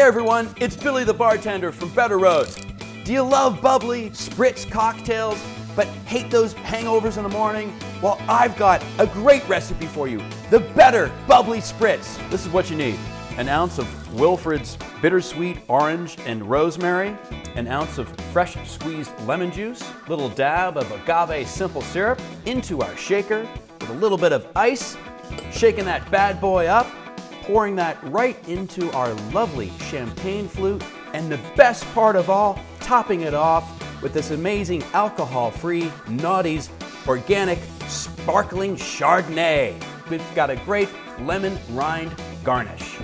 everyone, it's Billy the bartender from Better Roads. Do you love bubbly Spritz cocktails but hate those hangovers in the morning? Well, I've got a great recipe for you, the Better Bubbly Spritz. This is what you need: an ounce of Wilfred's bittersweet orange and rosemary, an ounce of fresh squeezed lemon juice, a little dab of agave simple syrup into our shaker with a little bit of ice, shaking that bad boy up, pouring that right into our lovely champagne flute, and the best part of all, topping it off with this amazing alcohol-free Naughty's organic sparkling Chardonnay. We've got a great lemon rind garnish.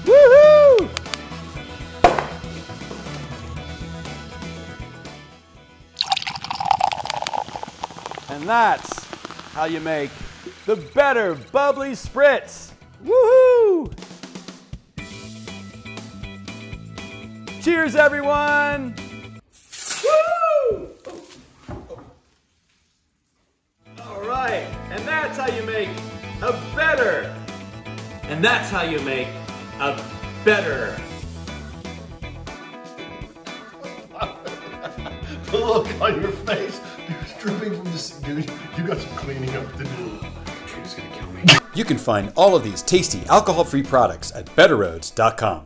Woohoo! And that's how you make the Better Bubbly Spritz. Woohoo! Cheers, everyone! Woo! All right, and that's how you make a better. And that's how you make a better. The look on your face, dude, dripping from this, dude. You got some cleaning up to do. She's gonna kill me. You can find all of these tasty alcohol-free products at betterroads.com.